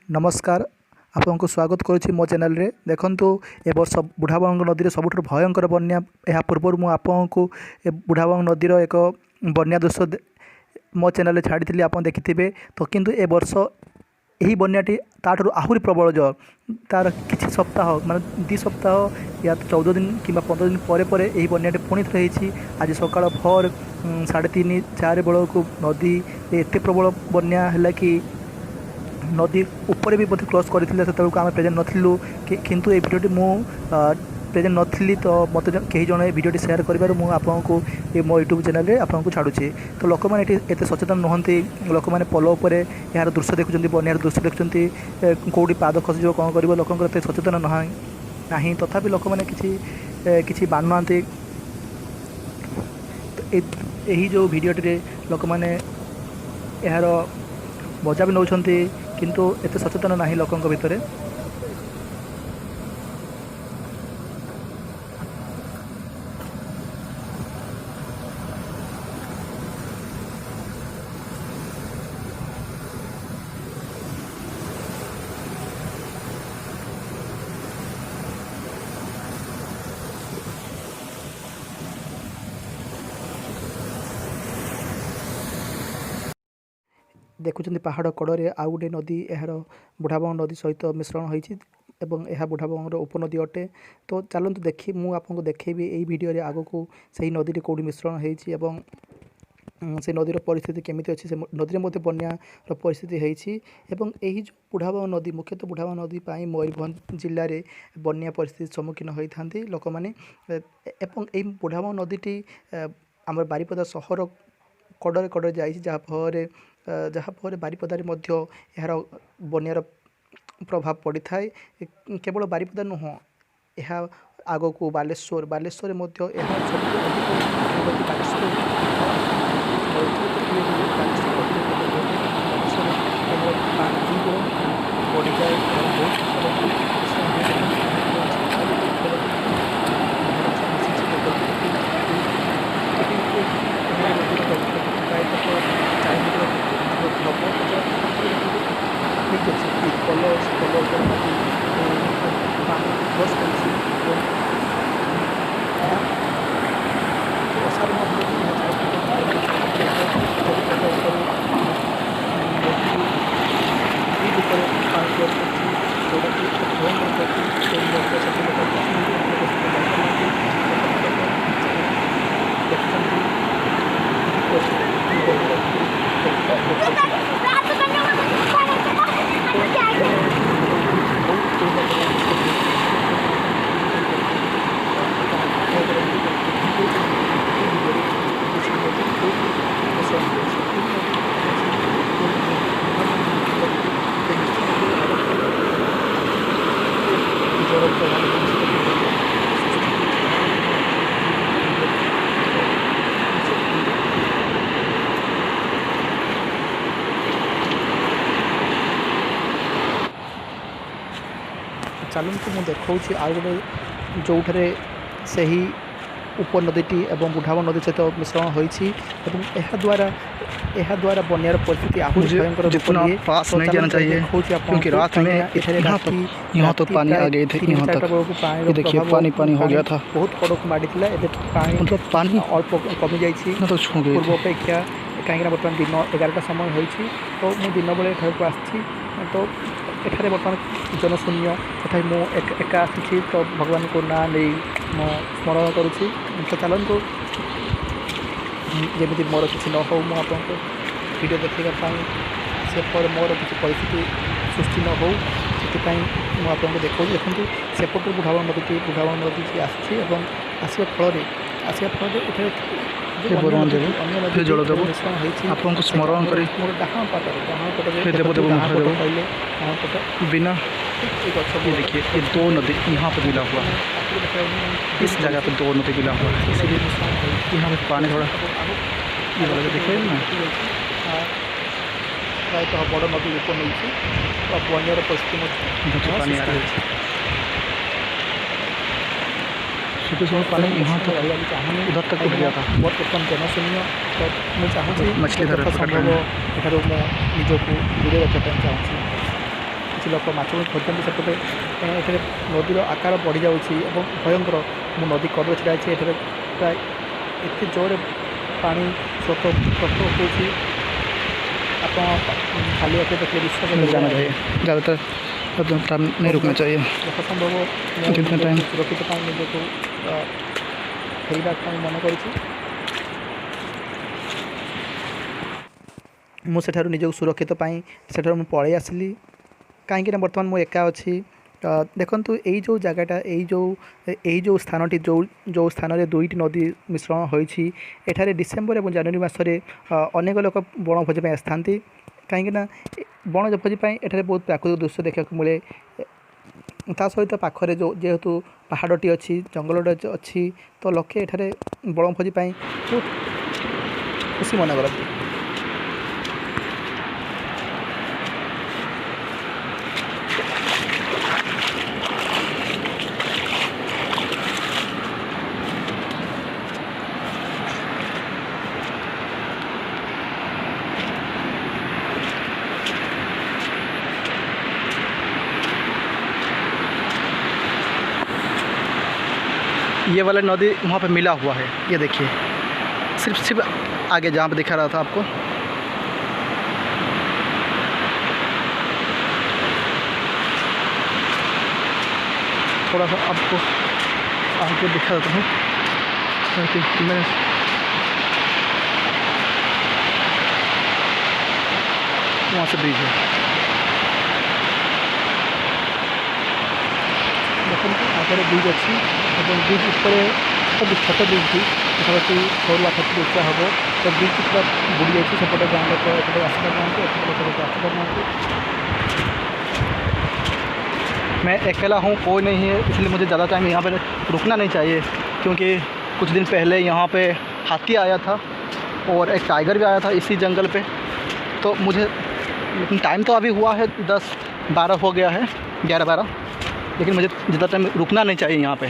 नमस्कार आपको स्वागत करुच्ची मो चैनल रे देखंतु ए वर्ष बुढ़ाबंग नदी सबुठ भयंकर बन्या या पूर्व मुझे आपको बुढ़ाबंग नदीर एक बन्या दृश्य मो चैनल छाड़ी आप देखिथे तो किंतु ए वर्ष यही बन्याटी ताठू आहरी प्रबल जल तार किसी सप्ताह माने 2 सप्ताह या 14 दिन कि 15 दिन पर यही बन्याटी पुणी रही आज सकाल भोर 3:30 4 बेल को नदी एत प्रबल बन्या है कि नदी ऊपर भी बोधे क्रॉस करते आम प्रेजेंट नथिलु किंतु ये भिडियोटी मु प्रेजेंट नथी तो मत कई जन भिडियोटी शेयर कर आपको मो यूट्यूब चैनल रे आपको छाड़ुची तो लोक मैंने एत सचेतन नुहति लोक मैंने पल उपर यार दृश्य देखुं बन्यार दृश्य देखुं कौटी पाद खसीज कौन कर लोक सचेतन ना तथापि लोक मैंने किसी मानुना यही जो भिडियोटी लोक मैंने यार मजा भी नौ किंतु एत सचेतन ना लोकों भितर देखुं पहाड़ कड़े आउ गोटे नदी यार बुढ़ाबंग नदी सहित मिश्रण होती बुढ़ाबंगर उपनदी अटे तो चलते देखी मुझे देखी यही भिडियो आग को सही नदी कौटी मिश्रण होती से नदीर परिस्थिति केमी अच्छी से नदी में बन्यार परिस्थिति होती यही जो बुढ़ाबंग नदी मुख्यतः बुढ़ाबंग नदी मयूरभंज जिले में बन्या परिस्थिति सम्मुखीन होती लोक मैंने बुढ़ाबंग नदीटी आम बारिपदा सहर कड़े कड़े जहाँफल बारिपदार यार बन्यार प्रभाव पड़ी थाए केवल बारिपदा नुह यह आग को बालेश्वर चलते मुझे देखा आउ गोटे जो से ही उपनदीटी एवं बुढ़ाबंग नदी सहित मिश्रण होती द्वारा बन्यार परिस्थिति आहरी भयंकर पास नहीं जाना चाहिए क्योंकि रात में यहाँ तो पानी आ गए थे, यहाँ तक देखिए पानी हो गया था, बहुत कड़क माड़ी थी मतलब पानी अल्प कमी जाइए तो छू गए पूर्व अपेक्षा कहीं बर्तमान दिन 11टा समय होती तो मुझे दिन बेले घर को आसी तो एठारे बर्तमान जनशून्य तथा मुझे एका आसी तो भगवान को ना नहीं मो स्मरण करुँची तो चलतु जमी मोर किसी न हो मुझे वीडियो देखापी से मोर किसी परिस्थिति सृष्टि न हो से मुझे देखूँ सेपट बुढ़ाबंग नदी आसी आसवा फल जलदेव आपको स्मरण कर डाहाण पटे देवदेव कहले बिना ये देखिए ये 2 नदी यहाँ पर मिला हुआ है, इस जगह पर 2 नदी मिला हुआ है, इसीलिए यहाँ पर पानी थोड़ा ये वाला देखिए ना प्रायतः बड़ नदी रूप नहीं बन्यार परिस्थिति पानी आ रहा है सुबह सुबह पानी यहाँ तक उधर तक उठ गया था। बर्तमान जनशून्य तो मुझे चाहूँगी मछली धर संभव एठार निजक दूरे रखापी चाहूँगी କିଛି ଲୋକ ମାଛ ଖୋଜନ୍ତି ସେପଟେ ଏଠାରେ ନଦୀର ଆକାର ବଢ଼ିଯାଉଛି ଏବଂ ଭୟଙ୍କର। ମୁଁ ନଦୀ କଡ଼ରେ ଛିଡ଼ା ହେଇଛି, ଏଠାରେ ପ୍ରାୟ ଏତେ ଜୋରରେ ପାଣି ସ୍ରୋତ ହେଉଛି ଆପଣ ଖାଲି ଆଖିରେ ଦେଖିଲେ ବିଶ୍ୱାସ जाना चाहिए, ज़्यादातर टाइम नहीं रुकना चाहिए। ଯଥାସମ୍ଭବ जितना टाइम ସୁରକ୍ଷିତ ପାଇଁ ନିଜକୁ ଫେରିବା ପାଇଁ ମନେ କରିଛି। ମୁଁ ସେଠାରୁ ନିଜକୁ ସୁରକ୍ଷିତ ପାଇଁ ସେଠାରୁ ମୁଁ ପଳେଇ ଆସିଲି, କାହିଁକିନା ବର୍ତ୍ତମାନ ମୁଁ ଏକା ଅଛି। ଦେଖନ୍ତୁ ଏଇ ଯେଉଁ ଜାଗାଟା, ଏଇ ଯେଉଁ ସ୍ଥାନଟି, ଯେଉଁ ସ୍ଥାନରେ ଦୁଇଟି ନଦୀ ମିଶ୍ରଣ ହୋଇଛି, ଏଠାରେ ଡିସେମ୍ବର ଏବଂ ଜାନୁଆରୀ ମାସରେ ଅନେକ ଲୋକ ବଣଭୋଜି ପାଇଁ ଆସିଥାନ୍ତି। କାହିଁକିନା ବଣଭୋଜି ପାଇଁ ଏଠାରେ ବହୁତ ପ୍ରାକୃତିକ ଦୃଶ୍ୟ ଦେଖିବାକୁ ମିଳେ। ତା ସହିତ ପାଖରେ ଯେହେତୁ ପାହାଡ଼ଟି ଅଛି, ଜଙ୍ଗଲଟେ ଅଛି, ତ ଲୋକେ ଏଠାରେ ବଣଭୋଜି ପାଇଁ ବହୁତ ଖୁସି ମନେ କରନ୍ତି। ये वाला नदी वहाँ पे मिला हुआ है, ये देखिए, सिर्फ आगे जहाँ पे दिखा रहा था आपको। थोड़ा सा आपको आगे दिखा देता हूँ, मैं वहाँ से ब्रिज है। ଦେଖନ୍ତୁ ଆଗରେ ବ୍ରିଜ୍ ଅଛି ଏବଂ ବ୍ରିଜ୍ ଉପରେ ଛୋଟ ବ୍ରିଜ୍ଟି ପାଖାପାଖି 6ରୁ 8 ଫୁଟ ଉଚ୍ଚା ହେବ। ତ ବ୍ରିଜ୍ ପୁରା ବୁଡ଼ି ଯାଇଛି, ସେପଟେ ଗାଁ ଲୋକ ଏପଟେ ଆସିପାରୁନାହାନ୍ତି, ଏପଟେ ଲୋକ ଆସିପାରୁନାହାନ୍ତି। मैं अकेला हूँ, कोई नहीं है, इसलिए मुझे ज़्यादा टाइम यहाँ पर रुकना नहीं चाहिए, क्योंकि कुछ दिन पहले यहाँ पे हाथी आया था और एक टाइगर भी आया था इसी जंगल पे। तो मुझे, लेकिन टाइम तो अभी हुआ है 10-12 हो गया है, 11-12, लेकिन मुझे ज़्यादा टाइम रुकना नहीं चाहिए यहाँ पे।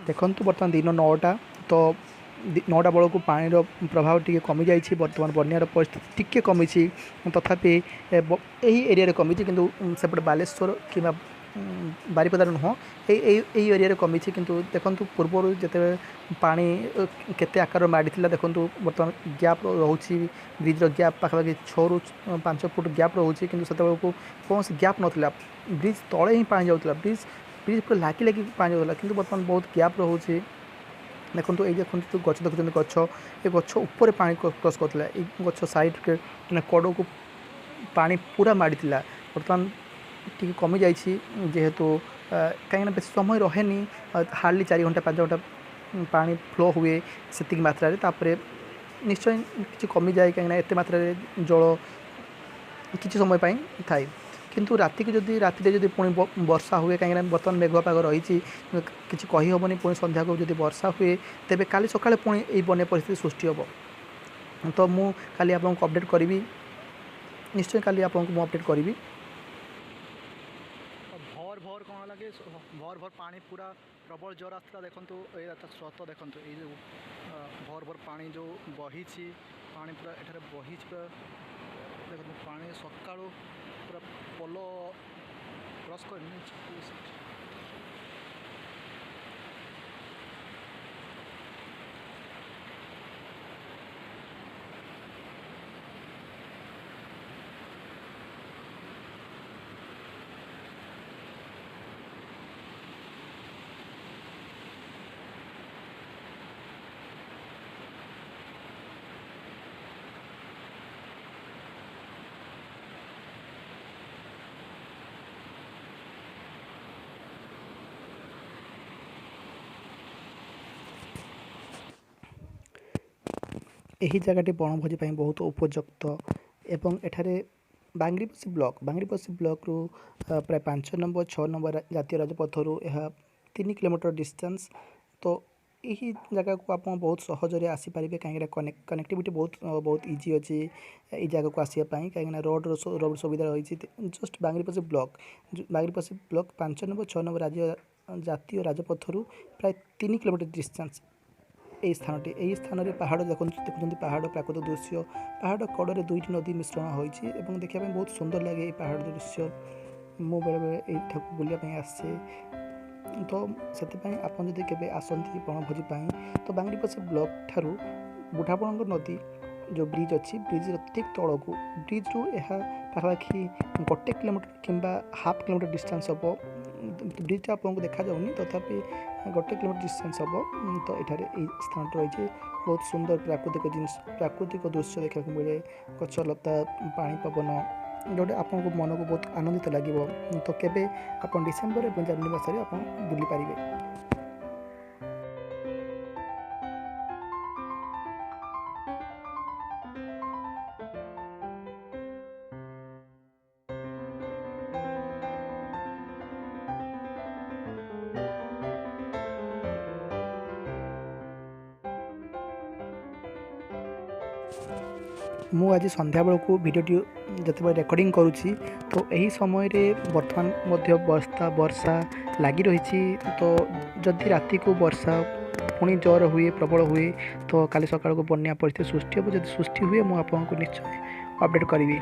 ଦେଖନ୍ତୁ ବର୍ତ୍ତମାନ ଦିନ 9ଟା, ତ नौटा बेलू पानी प्रभाव टी कमी जाइए बर्तमान बन्यार परिस्थिति टिके कमी तथापि यही एरिया कमी किंतु सेपटे बालेश्वर कि बारिपदार नुह यही एरिया कमी किंतु देखो पूर्वर जिते पानी केते आकार माड़ी देखो बर्तमान गैप रोचे ब्रिज्र गैप पाखापाखि 6 ରୁ 5 फुट गैप रोचे कि से कौन गैप नाला ब्रिज तले ही पानी जाऊला ब्रिज पूरा लागी लागी पानी जाऊला कि बर्तमान बहुत गैप रोचे देखो ये देखो गच देखुं गच ये गच उपर पानी क्रॉस करता गच साइड के कड़ को पानी पूरा माड़ी बर्तमान टी कमी जेहेतु कहीं बेस समय रहे हार्डली 4 घंटा 5 घंटा पानी फ्लो हुए से मात्रा निश्चय किसी कमी जाए कहीं एत मात्रा जल किसी समय थाए किंतु राति को जदि राति जदि पुणी वर्षा हुए कहीं बर्तमान मेघुआ पाग रही किसी कही हेनी पुणी संध्या को जदि वर्षा हुए तेरे काली सकाଳେ पुणी यही बन्या परिस्थिति सृष्टि हम तो मु काली आपको अपडेट करी निश्चय काली आपको अपडेट करी भर भर कौन लगे भर भर पानी पूरा प्रबल जोर आसला देखो ये स्रोत देखो ये जो भर भर पानी जो बही पानी पूरा एठारे बही पूरा देखो पानी सका पूरा पोल क्रॉस कर यही जगह बनभोजी बहुत उपयुक्त एवं एठारे बांगरीपसी ब्लॉक रु प्राय 5 नंबर 6 नंबर जातीय राजपथ रु यह 3 किलोमीटर डिस्टेंस तो यही जगह को आप बहुत सहजरे आसीपारे कहीं कनेक्टिविटी बहुत इजी अच्छी ये जगह को आसापी कहीं रोड सुविधा रही जस्ट बांगरीपसी ब्लॉक 5 नंबर 6 नंबर जातीय राजपथ रु प्राय 3 किलोमीटर डिस्टेंस यही स्थान में पहाड़ देखुं पहाड़ प्राकृतिक दृश्य पहाड़ कड़े 2टी नदी मिश्रण होती देखा बहुत सुंदर लगे ये पहाड़ दृश्य मु बेले बेले ये बुलापी आसे तो से आप केवे आसती बनभोजी तो बांगरीपसी ब्लॉक ठारू बुढ़ाबड़ नदी जो ब्रिज अच्छी ब्रिज ठीक तौल को ब्रिज रु पाखापाखि 1 किलोमीटर कि हाफ किलोमीटर डिस्टेंस हम ब्रिज आपको देखा जाऊनी तथापि 1 किलोमीटर डिस्टेंस हम तो ये स्थान रही बहुत सुंदर प्राकृतिक दृश्य देखा मिले गछ लता पानी पवन जोटे आपको मन को बहुत आनंदित लगे तो केवे आप डिसेम्बर और जनवरी मासरे आप बुली पारे। मु आज संध्या बेलू भिडियोटी जिते रेकर्डिंग करुँची तो यही समय बर्तमान वर्षा लगी रही तो जदि राति को वर्षा पुणी जोर हुए प्रबल हुए तो काली सकाळ को बन्या परिस्थिति सृष्टि हो जब सृष्टि हुए मुझे आपको निश्चय अपडेट करी।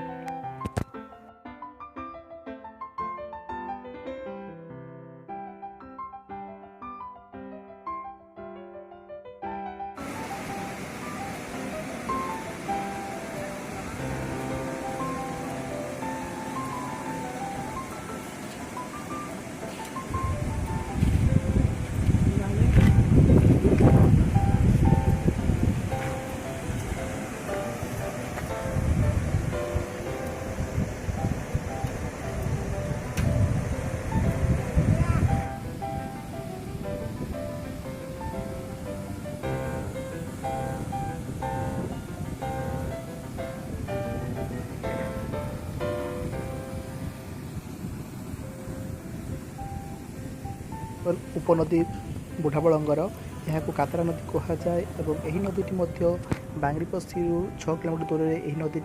उपनदी बुढ़ाबलंगर यहाँ कातरा नदी कहुए और यही नदी बांगरीपसी 6 किलोमीटर दूर में यही नदी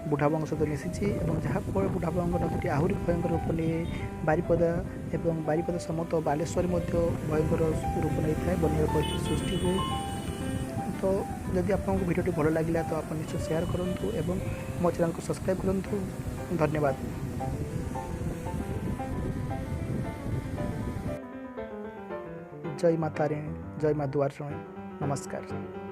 बुढ़ाबलंग सहित मिसी जहाँ फल बुढ़ाबलंग नदी आहरी भयंकर रूप लिए बारिपदा और बारिपदा समत बालेश्वर भयंकर रूप नहीं था बन्या परिस्थिति सृष्टि हुए तो जदि आपको भिडियो भल लगे तो आप निश्चय शेयर करूँ एवं मो चैनल को सब्सक्राइब करूँ। धन्यवाद। जय माता रे, जय माँ दुआर। नमस्कार।